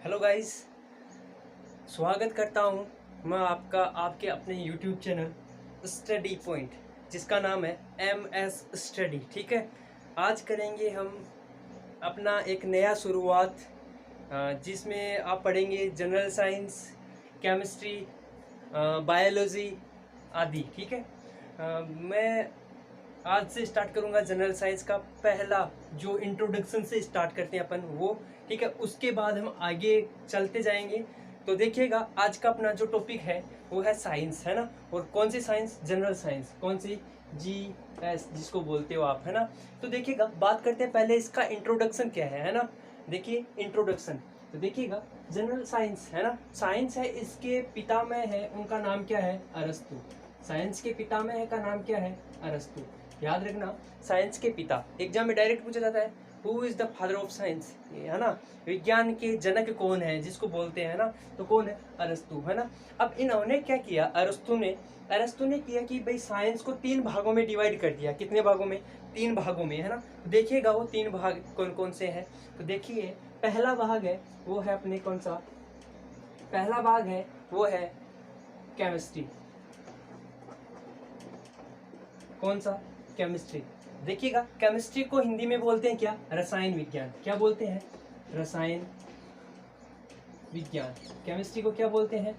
Hello guys, स्वागत करता हूँ मैं आपका आपके अपने यूट्यूब चैनल स्टडी पॉइंट, जिसका नाम है एम एस स्टडी। ठीक है, आज करेंगे हम अपना एक नया शुरुआत, जिसमें आप पढ़ेंगे जनरल साइंस, केमिस्ट्री, बायोलॉजी आदि। ठीक है, मैं आज से स्टार्ट करूंगा जनरल साइंस का पहला जो इंट्रोडक्शन से स्टार्ट करते हैं अपन वो। ठीक है, उसके बाद हम आगे चलते जाएंगे। तो देखिएगा, आज का अपना जो टॉपिक है वो है साइंस, है ना। और कौन सी साइंस? General science. कौन सी? जी एस जिसको बोलते हो आप, है ना। तो देखिएगा, बात करते हैं पहले इसका इंट्रोडक्शन क्या है ना। देखिए इंट्रोडक्शन, तो देखिएगा जनरल साइंस है ना, साइंस है, इसके पितामह है, उनका नाम क्या है? अरस्तु। साइंस के पितामह का नाम क्या है? अरस्तु। याद रखना, साइंस के पिता एग्जाम में डायरेक्ट पूछा जाता है, who is the father of science, है ना। विज्ञान के जनक कौन है जिसको बोलते हैं ना, तो कौन है? अरस्तु, है ना। अब इन्होंने क्या किया, अरस्तु ने किया कि भाई साइंस को 3 भागों में डिवाइड कर दिया। कितने भागों में? 3 भागों में, है ना। तो देखिएगा वो 3 भाग कौन कौन से हैं। तो देखिए, पहला भाग है वो है अपने कौन सा? पहला भाग है वो है केमिस्ट्री। कौन सा? केमिस्ट्री। देखिएगा, केमिस्ट्री को हिंदी में बोलते हैं क्या? रसायन विज्ञान। क्या बोलते हैं? रसायन विज्ञान। केमिस्ट्री को क्या बोलते हैं?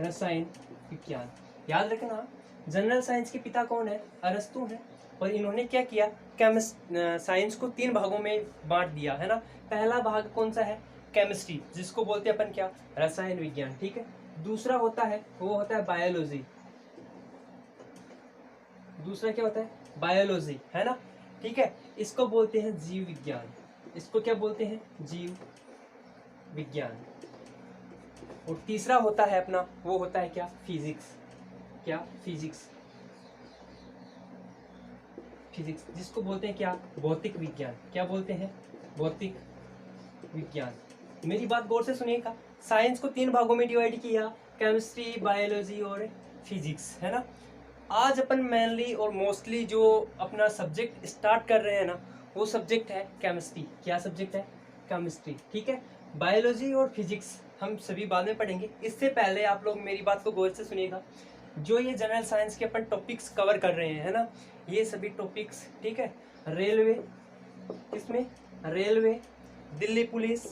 रसायन विज्ञान। याद रखना, जनरल साइंस के पिता कौन है? अरस्तु है। और इन्होंने क्या किया, साइंस को 3 भागों में बांट दिया, है ना। पहला भाग कौन सा है? केमिस्ट्री, जिसको बोलते हैं अपन क्या? रसायन विज्ञान। ठीक है। दूसरा होता है वो होता है बायोलॉजी। दूसरा क्या होता है? बायोलॉजी, है ना। ठीक है, इसको बोलते हैं जीव विज्ञान। इसको क्या बोलते हैं? जीव विज्ञान। और तीसरा होता है अपना, वो होता है क्या? फिजिक्स। क्या? फिजिक्स। फिजिक्स, जिसको बोलते हैं क्या? भौतिक विज्ञान। क्या बोलते हैं? भौतिक विज्ञान। मेरी बात गौर से सुनिएगा, साइंस को 3 भागों में डिवाइड किया, केमिस्ट्री, बायोलॉजी और फिजिक्स, है ना। आज अपन मेनली और मोस्टली जो अपना सब्जेक्ट स्टार्ट कर रहे हैं ना, वो सब्जेक्ट है केमिस्ट्री। क्या सब्जेक्ट है? केमिस्ट्री। ठीक है, बायोलॉजी और फिजिक्स हम सभी बाद में पढ़ेंगे। इससे पहले आप लोग मेरी बात को गौर से सुनिएगा, जो ये जनरल साइंस के अपन टॉपिक्स कवर कर रहे हैं, है ना, ये सभी टॉपिक्स, ठीक है, रेलवे, इसमें रेलवे, दिल्ली पुलिस,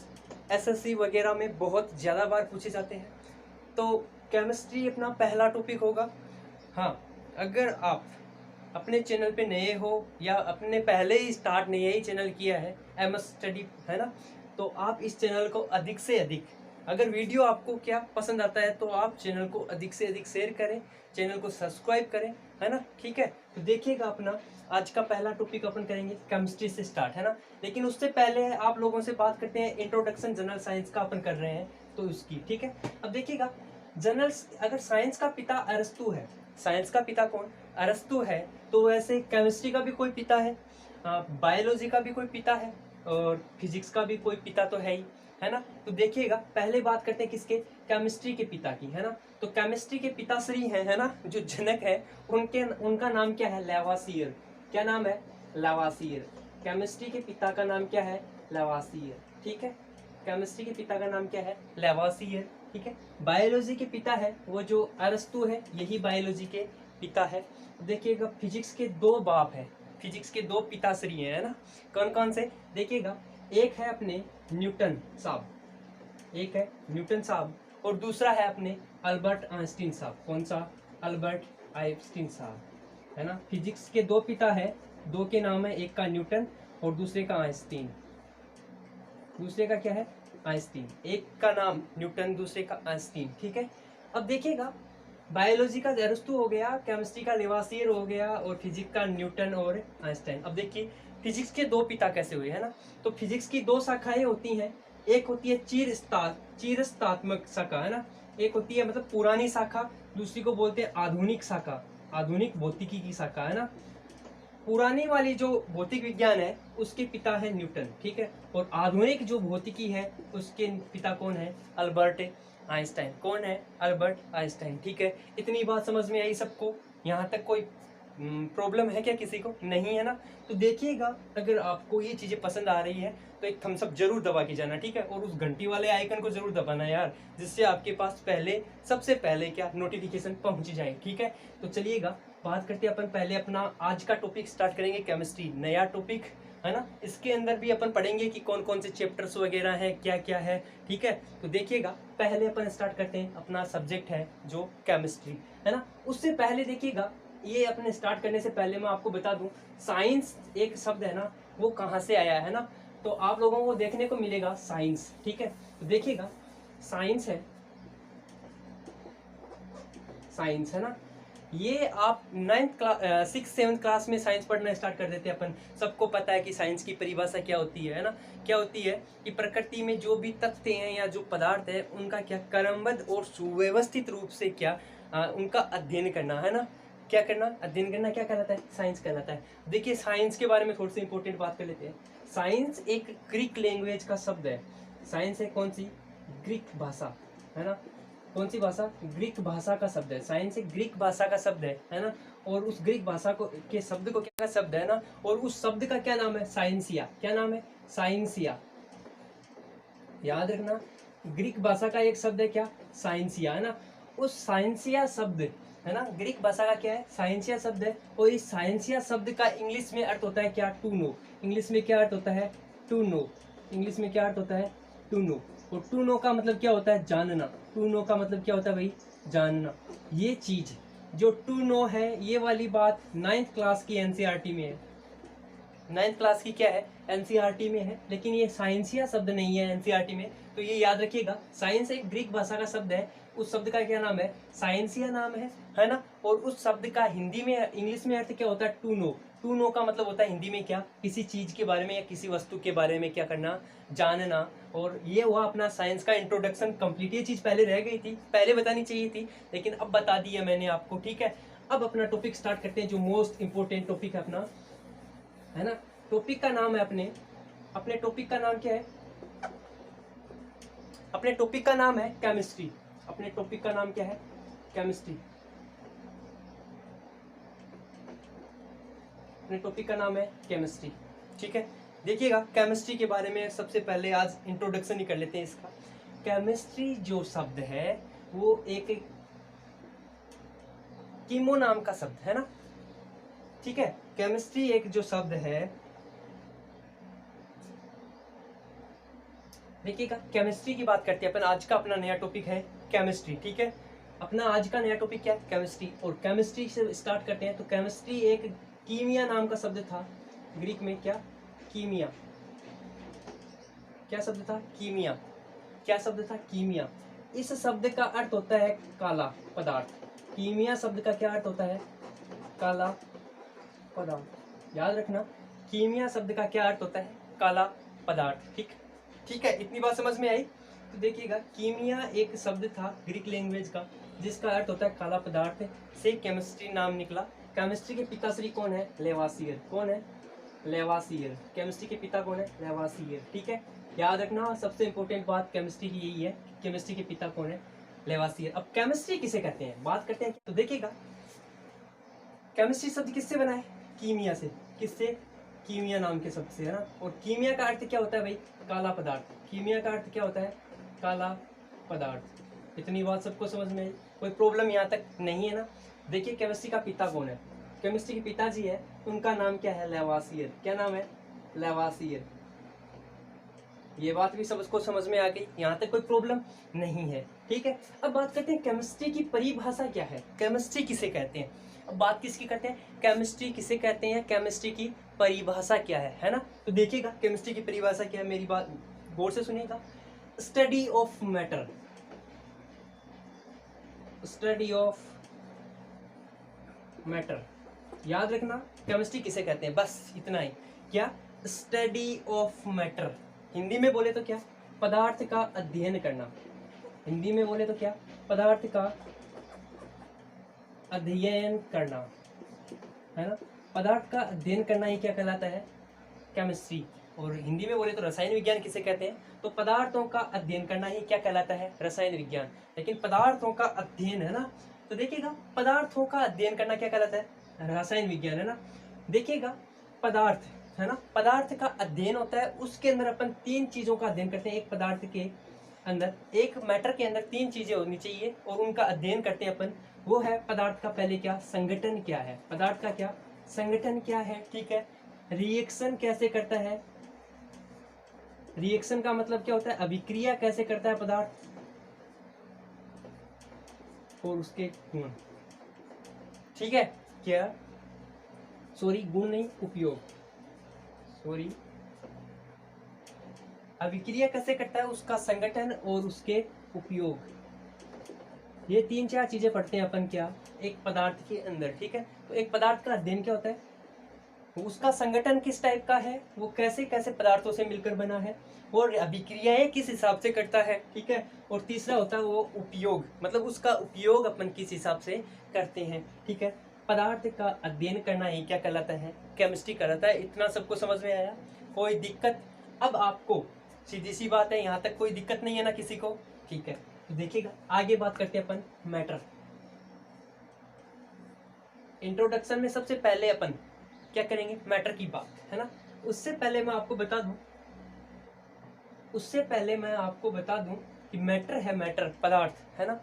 एसएससी वगैरह में बहुत ज़्यादा बार पूछे जाते हैं। तो केमिस्ट्री अपना पहला टॉपिक होगा। हाँ, अगर आप अपने चैनल पे नए हो या अपने पहले ही स्टार्ट नया ही चैनल किया है एम एस स्टडी, है ना, तो आप इस चैनल को अधिक से अधिक, अगर वीडियो आपको क्या पसंद आता है तो आप चैनल को अधिक से अधिक शेयर करें, चैनल को सब्सक्राइब करें, है ना। ठीक है, तो देखिएगा अपना आज का पहला टॉपिक अपन करेंगे केमिस्ट्री से स्टार्ट, है ना। लेकिन उससे पहले आप लोगों से बात करते हैं, इंट्रोडक्शन जनरल साइंस का अपन कर रहे हैं तो उसकी। ठीक है, अब देखिएगा, जनरल, अगर साइंस का पिता अरस्तु है, साइंस का पिता कौन? अरस्तु है, तो वैसे केमिस्ट्री का भी कोई पिता है, बायोलॉजी का भी कोई पिता है, और फिजिक्स का भी कोई पिता तो है ही, है ना। तो देखिएगा, पहले बात करते हैं किसके? केमिस्ट्री के पिता की, है ना। तो केमिस्ट्री के पिताश्री हैं, है ना, जो जनक है, उनका नाम क्या है? लेवासियर। क्या नाम है? लेवासियर। केमिस्ट्री के पिता का नाम क्या है? लेवासियर। ठीक है, केमिस्ट्री के पिता का नाम क्या है? लेवासियर। ठीक है, बायोलॉजी के पिता है वो जो अरस्तु है, यही बायोलॉजी के पिता है। देखिएगा, फिजिक्स के 2 बाप है, फिजिक्स के 2 पिताश्री हैं, है ना। कौन कौन से? देखिएगा, एक है अपने न्यूटन साहब, एक है न्यूटन साहब, और दूसरा है अपने अल्बर्ट आइंस्टीन साहब। कौन सा? अल्बर्ट आइंस्टीन साहब, है ना। फिजिक्स के 2 पिता है, 2 के नाम है, एक का न्यूटन और दूसरे का आइंस्टीन। दूसरे का क्या है? आइंस्टीन। एक का नाम न्यूटन, दूसरे का आइंस्टीन। ठीक है, अब देखिएगा, बायोलॉजी का अरस्तु हो गया, केमिस्ट्री का लेवासियर हो गया, और फिजिक्स का न्यूटन और आइंस्टाइन। अब देखिए, फिजिक्स के 2 पिता कैसे हुए, है ना। तो फिजिक्स की 2 शाखाएं होती हैं, एक होती है चीरस्थात्मक शाखा, है ना। एक होती है मतलब पुरानी शाखा, दूसरी को बोलते हैं आधुनिक शाखा, आधुनिक भौतिकी की शाखा, है ना। पुरानी वाली जो भौतिक विज्ञान है उसके पिता है न्यूटन, ठीक है, और आधुनिक जो भौतिकी है उसके पिता कौन है? Albert Einstein. कौन है? Albert Einstein. ठीक है, इतनी बात समझ में आई सबको? यहाँ तक कोई प्रॉब्लम है क्या किसी को? नहीं है ना। तो देखिएगा, अगर आपको ये चीज़ें पसंद आ रही है तो एक थम्स अप जरूर दबा के जाना, ठीक है। और उस घंटी वाले आइकन को जरूर दबाना यार, जिससे आपके पास सबसे पहले क्या नोटिफिकेशन पहुंच जाए, ठीक है। तो चलिएगा बात करते हैं अपन, पहले अपना आज का टॉपिक स्टार्ट करेंगे, केमिस्ट्री, नया टॉपिक है ना। इसके अंदर भी अपन पढ़ेंगे कि कौन कौन से चैप्टर्स वगैरह हैं, क्या क्या है, ठीक है। तो देखिएगा, पहले अपन स्टार्ट करते हैं, अपना सब्जेक्ट है जो केमिस्ट्री, है ना। उससे पहले देखिएगा, ये अपने स्टार्ट करने से पहले मैं आपको बता दूं, साइंस एक शब्द है ना, वो कहाँ से आया है ना। तो आप लोगों को देखने को मिलेगा साइंस, ठीक है। तो देखिएगा, साइंस है ना, ये आप 6th-7th क्लास में साइंस पढ़ना स्टार्ट कर देते हैं अपन। सबको पता है कि साइंस की परिभाषा क्या होती है ना। क्या होती है कि प्रकृति में जो भी तथ्य हैं या जो पदार्थ है, उनका क्या क्रमबद्ध और सुव्यवस्थित रूप से क्या उनका अध्ययन करना, है ना। क्या करना? अध्ययन करना क्या कहलाता है? साइंस कहलाता है। देखिए, साइंस के बारे में थोड़ी सी इंपॉर्टेंट बात कर लेते हैं। साइंस एक ग्रीक लैंग्वेज का शब्द है। साइंस है कौन सी? ग्रीक भाषा, है ना। कौन सी भाषा? ग्रीक भाषा का शब्द है। साइंस एक ग्रीक भाषा का शब्द है ना। और उस ग्रीक भाषा को के शब्द को क्या शब्द है ना, और उस शब्द का क्या नाम है? साइंसिया। क्या नाम है? साइंसिया। याद रखना, ग्रीक भाषा का एक शब्द है क्या? साइंसिया, है ना। उस साइंसिया शब्द, है ना, ग्रीक भाषा का क्या है? साइंसिया शब्द है। और इस साइंसिया शब्द का इंग्लिश में अर्थ होता है क्या? To know. इंग्लिश में क्या अर्थ होता है? To no. इंग्लिश में क्या अर्थ होता है? To know. और टू नो का मतलब क्या होता है? जानना। टू नो का मतलब क्या होता है भाई? जानना। ये चीज जो टू नो है, ये वाली बात 9th क्लास की एनसीईआरटी में है। 9th क्लास की क्या है? एनसीईआरटी में है। लेकिन ये साइंसिया शब्द नहीं है एनसीईआरटी में, तो ये याद रखिएगा। साइंस एक ग्रीक भाषा का शब्द है, उस शब्द का क्या नाम है? साइंसिया नाम है ना। और उस शब्द का हिंदी में, इंग्लिश में अर्थ क्या होता है? To no. टू नो का मतलब होता है हिंदी में क्या? किसी चीज के बारे में या किसी वस्तु के बारे में क्या करना? जानना। और ये हुआ अपना साइंस का इंट्रोडक्शन कंप्लीट। ये चीज पहले रह गई थी, पहले बतानी चाहिए थी, लेकिन अब बता दी है मैंने आपको, ठीक है। अब अपना टॉपिक स्टार्ट करते हैं, जो मोस्ट इंपोर्टेंट टॉपिक है अपना, है ना। टॉपिक का नाम है अपने टॉपिक का नाम क्या है? अपने टॉपिक का नाम है केमिस्ट्री। अपने टॉपिक का नाम क्या है? केमिस्ट्री। अपने टॉपिक का नाम है केमिस्ट्री, ठीक है। देखिएगा, केमिस्ट्री के बारे में सबसे पहले आज इंट्रोडक्शन ही कर लेते हैं इसका। केमिस्ट्री जो शब्द है, वो एक कीमो नाम का शब्द है ना, ठीक है। केमिस्ट्री एक जो शब्द है, देखिएगा, केमिस्ट्री की बात करते हैं अपन। आज का अपना नया टॉपिक है केमिस्ट्री, ठीक है। अपना आज का नया टॉपिक क्या है? केमिस्ट्री। और केमिस्ट्री से स्टार्ट करते हैं। तो केमिस्ट्री एक कीमिया नाम का शब्द था। ग्रीक में क्या? कीमिया। क्या शब्द था? कीमिया। क्या शब्द था? कीमिया। इस शब्द का अर्थ होता है काला पदार्थ। कीमिया शब्द का क्या अर्थ होता है? काला पदार्थ। याद रखना, कीमिया शब्द का क्या अर्थ होता है? काला पदार्थ, ठीक है। इतनी बात समझ में आई? तो देखिएगा, कीमिया एक शब्द था ग्रीक लैंग्वेज का, जिसका अर्थ होता है काला पदार्थ, से केमिस्ट्री नाम निकला। केमिस्ट्री के पिताश्री कौन है? लेवासियर। कौन है? लेवासियर। केमिस्ट्री के पिता कौन है? लेवासियर, ठीक है। याद रखना, सबसे इंपॉर्टेंट बात केमिस्ट्री की यही है, केमिस्ट्री के पिता कौन है? लेवासियर। अब केमिस्ट्री किसे कहते हैं, बात करते हैं। तो देखिएगा, केमिस्ट्री शब्द किससे बना है? कीमिया से। किससे? कीमिया नाम के शब्द से, है ना। और कीमिया का अर्थ क्या होता है भाई? काला पदार्थ। कीमिया का अर्थ क्या होता है? काला पदार्थ। इतनी बात सबको समझ में आई? कोई प्रॉब्लम यहाँ तक नहीं है ना। देखिए, केमिस्ट्री का पिता कौन है? केमिस्ट्री के पिताजी है, उनका नाम क्या है? लेवासियर। क्या नाम है? लेवासियर। ये बात भी सबको समझ में आ गई, यहाँ तक कोई प्रॉब्लम नहीं है, ठीक है। अब बात करते हैं केमिस्ट्री की परिभाषा क्या है, केमिस्ट्री किसे कहते हैं। अब बात किसकी करते हैं? केमिस्ट्री किसे कहते हैं, केमिस्ट्री की परिभाषा क्या है ना। तो देखिएगा, केमिस्ट्री की परिभाषा क्या है, मेरी बात गौर से सुनिएगा। Study of matter. Study of matter. याद रखना, केमिस्ट्री किसे कहते हैं, बस इतना ही। क्या? Study of matter. हिंदी में बोले तो क्या? पदार्थ का अध्ययन करना। हिंदी में बोले तो क्या? पदार्थ का अध्ययन करना, है ना। पदार्थ का अध्ययन करना ही क्या कहलाता है? केमिस्ट्री। और हिंदी में बोले तो रसायन विज्ञान किसे कहते हैं? तो पदार्थों का अध्ययन करना ही क्या कहलाता है? रसायन विज्ञान। लेकिन पदार्थों का अध्ययन, है ना। तो देखिएगा, पदार्थों का अध्ययन करना क्या कहलाता है? रसायन विज्ञान, है ना। देखिएगा पदार्थ, है ना, पदार्थ का अध्ययन होता है, उसके अंदर अपन तीन चीजों का अध्ययन करते हैं। एक पदार्थ के अंदर, एक मैटर के अंदर तीन चीजें होनी चाहिए और उनका अध्ययन करते हैं अपन। वो है पदार्थ का पहले क्या संगठन क्या है, पदार्थ का क्या संगठन क्या है, ठीक है। रिएक्शन कैसे करता है, रिएक्शन का मतलब क्या होता है, अभिक्रिया कैसे करता है पदार्थ, और उसके गुण, ठीक है। क्या, सॉरी गुण नहीं, उपयोग, सॉरी, अभिक्रिया कैसे करता है, उसका संगठन और उसके उपयोग। ये तीन चार चीजें पढ़ते हैं अपन क्या, एक पदार्थ के अंदर, ठीक है। तो एक पदार्थ का अध्ययन क्या होता है, उसका संगठन किस टाइप का है, वो कैसे कैसे पदार्थों से मिलकर बना है, और अभिक्रियाएं किस हिसाब से करता है, ठीक है। और तीसरा होता है वो उपयोग, मतलब उसका उपयोग अपन किस हिसाब से करते हैं, ठीक है। पदार्थ का अध्ययन करना ही क्या कहलाता है, केमिस्ट्री कहलाता है। इतना सबको समझ में आया, कोई दिक्कत? अब आपको सीधी सी बात है, यहाँ तक कोई दिक्कत नहीं है ना किसी को, ठीक है। तो देखिएगा आगे बात करते हैं अपन मैटर। इंट्रोडक्शन में सबसे पहले अपन क्या करेंगे, मैटर की बात, है ना। उससे पहले मैं आपको बता दूं कि मैटर है, मैटर पदार्थ, है ना।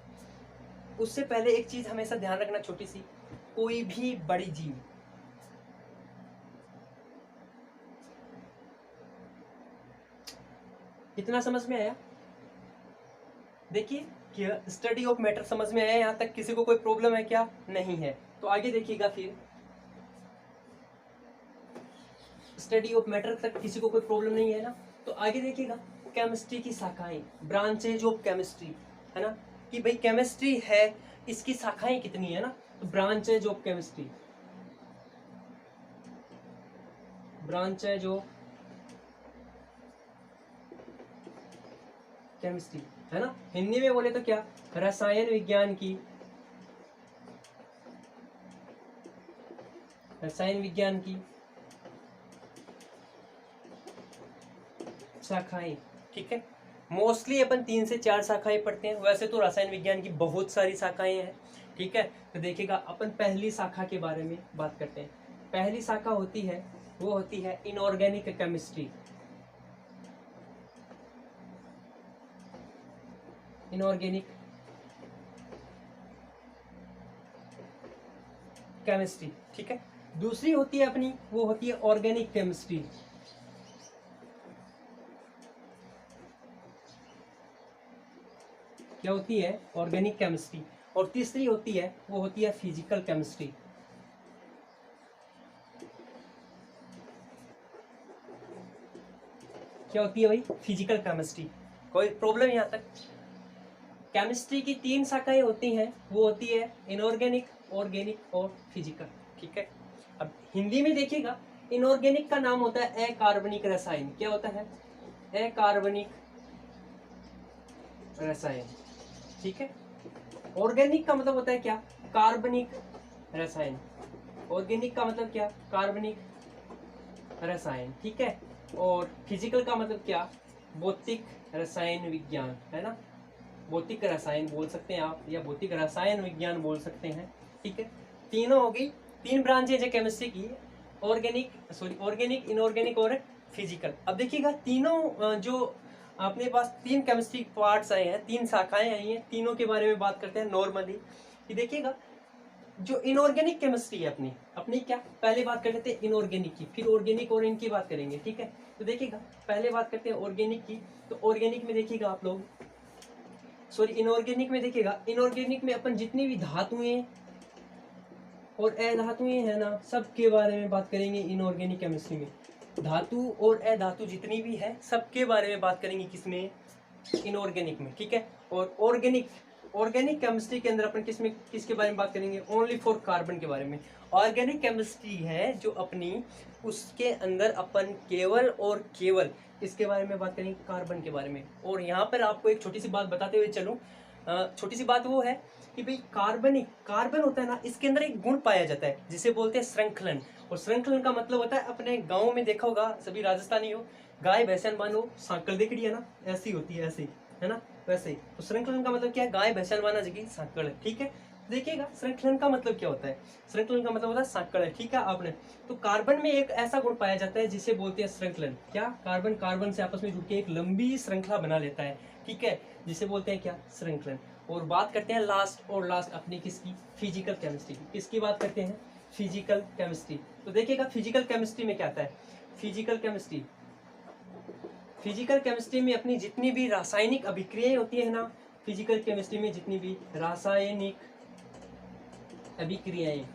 उससे पहले एक चीज हमेशा ध्यान रखना, छोटी सी, कोई भी बड़ी जीव, इतना समझ में आया? देखिए क्या स्टडी ऑफ मैटर समझ में आया? यहाँ तक किसी को कोई प्रॉब्लम है क्या? नहीं है। तो आगे देखिएगा, फिर स्टडी ऑफ मैटर तक किसी को कोई प्रॉब्लम नहीं है ना। तो आगे देखिएगा केमिस्ट्री की शाखाएं, ब्रांचेज ऑफ केमिस्ट्री, है ना, कि भाई केमिस्ट्री है, इसकी शाखाएं कितनी है ना। तो branches of chemistry, branches of chemistry, है ना। हिंदी में बोले तो क्या, रसायन विज्ञान की, रसायन विज्ञान की शाखाएं, ठीक है। मोस्टली अपन 3 से 4 शाखाएं पढ़ते हैं, वैसे तो रसायन विज्ञान की बहुत सारी शाखाएं हैं, ठीक है। तो देखिएगा अपन पहली शाखा के बारे में बात करते हैं। पहली शाखा होती है, वो होती है इनऑर्गेनिक केमिस्ट्री, इनऑर्गेनिक केमिस्ट्री, ठीक है। दूसरी होती है अपनी, वो होती है ऑर्गेनिक केमिस्ट्री, क्या होती है, ऑर्गेनिक केमिस्ट्री। और तीसरी होती है, वो होती है फिजिकल केमिस्ट्री, क्या होती है भाई, फिजिकल केमिस्ट्री। कोई प्रॉब्लम यहाँ तक? केमिस्ट्री की 3 शाखाएं होती हैं, वो होती है इनऑर्गेनिक, ऑर्गेनिक और फिजिकल, ठीक है। अब हिंदी में देखिएगा, इनऑर्गेनिक का नाम होता है अकार्बनिक रसायन, क्या होता है, अकार्बनिक रसायन, ठीक है। ऑर्गेनिक का मतलब होता है क्या, कार्बनिक रसायन, ऑर्गेनिक का मतलब क्या, कार्बनिक रसायन, ठीक है। और फिजिकल का मतलब क्या, भौतिक रसायन विज्ञान, है ना, भौतिक रसायन बोल सकते हैं आप, या भौतिक रसायन विज्ञान बोल सकते हैं, ठीक है। तीनों हो गई, 3 ब्रांचेज है केमिस्ट्री की, ऑर्गेनिक, इनऑर्गेनिक और फिजिकल। अब देखिएगा तीनों जो अपने पास 3 केमिस्ट्री पार्ट्स आए हैं, 3 शाखाएं आई हैं, तीनों के बारे में बात करते हैं नॉर्मली। कि देखिएगा जो इनऑर्गेनिक केमिस्ट्री है अपनी अपनी क्या, पहले बात कर लेते हैं इनऑर्गेनिक की, फिर ऑर्गेनिक और इनकी बात करेंगे, ठीक है। तो देखिएगा पहले बात करते हैं ऑर्गेनिक की। तो ऑर्गेनिक में देखिएगा आप लोग, इनऑर्गेनिक में देखिएगा, इनऑर्गेनिक में अपन जितनी भी धातुएं और अधातुएं है ना, सबके बारे में बात करेंगे इनऑर्गेनिक केमिस्ट्री में। धातु और अधातु जितनी भी है सबके बारे में बात करेंगे, किसमें, इनऑर्गेनिक में, ठीक है। और ऑर्गेनिक केमिस्ट्री के अंदर अपन किसके बारे में बात करेंगे, ओनली फॉर कार्बन के बारे में। ऑर्गेनिक केमिस्ट्री है जो अपनी, उसके अंदर अपन केवल और केवल इसके बारे में बात करेंगे, कार्बन के बारे में। और यहाँ पर आपको एक छोटी सी बात बताते हुए चलूं, छोटी सी बात वो है कि भाई कार्बन होता है ना, इसके अंदर एक गुण पाया जाता है जिसे बोलते हैं श्रृंखलन। और श्रृंखलन का मतलब होता है, अपने गाँव में देखा होगा सभी राजस्थानी हो, गाय भैंसन बांधो, सांकल देख रही है ना, ऐसी होती है, ऐसी, है ना, वैसे ही। तो श्रृंखलन का मतलब क्या है, गाय भैंसन बांधा जगह सांकल, ठीक है। देखिएगा श्रृंखलन का मतलब क्या होता है, श्रृंखलन का मतलब होता है सांकड़, ठीक है आपने। तो कार्बन में एक ऐसा गुण पाया जाता है जिसे बोलते हैं श्रृंखलन। क्या? कार्बन कार्बन से आपस में जुड़ के एक लंबी श्रृंखला बना लेता है, ठीक है, जिसे बोलते हैं क्या? श्रृंखलन। और बात करते हैं लास्ट अपनी किसकी? फिजिकल केमिस्ट्री की। किसकी बात करते हैं? Physical chemistry. तो देखिएगा फिजिकल केमिस्ट्री में क्या आता है? फिजिकल केमिस्ट्री में अपनी जितनी भी रासायनिक अभिक्रियाएं होती है ना, फिजिकल केमिस्ट्री में जितनी भी रासायनिक अभिक्रियाएं,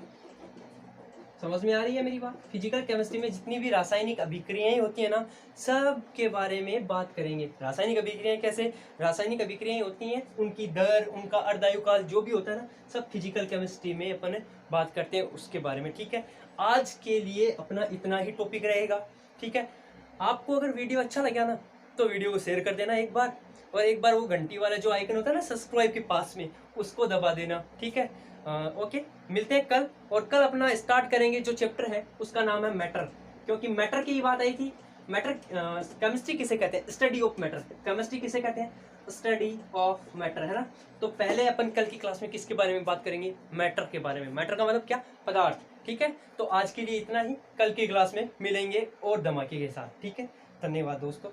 समझ में आ रही है मेरी बात? फिजिकल केमिस्ट्री में जितनी भी रासायनिक अभिक्रियाएं होती है ना, सब के बारे में बात करेंगे। रासायनिक अभिक्रियाएं कैसे? रासायनिक अभिक्रियाएं होती हैं, उनकी दर, उनका अर्धायुकाल जो भी होता है ना, सब फिजिकल केमिस्ट्री में अपन बात करते हैं उसके बारे में, ठीक है। आज के लिए अपना इतना ही टॉपिक रहेगा, ठीक है। आपको अगर वीडियो अच्छा लगा ना तो वीडियो को शेयर कर देना एक बार, और एक बार वो घंटी वाला जो आइकन होता है ना सब्सक्राइब के पास में, उसको दबा देना, ठीक है। ओके, मिलते हैं कल। और कल अपना स्टार्ट करेंगे जो चैप्टर है उसका नाम है मैटर, क्योंकि मैटर की बात आई थी। मैटर केमिस्ट्री किसे कहते हैं? Study of matter. केमिस्ट्री किसे कहते हैं? स्टडी ऑफ मैटर, है ना। तो पहले अपन कल की क्लास में किसके बारे में बात करेंगे? मैटर के बारे में। मैटर का मतलब क्या? पदार्थ, ठीक है। तो आज के लिए इतना ही, कल की क्लास में मिलेंगे और धमाके के साथ, ठीक है। धन्यवाद दोस्तों।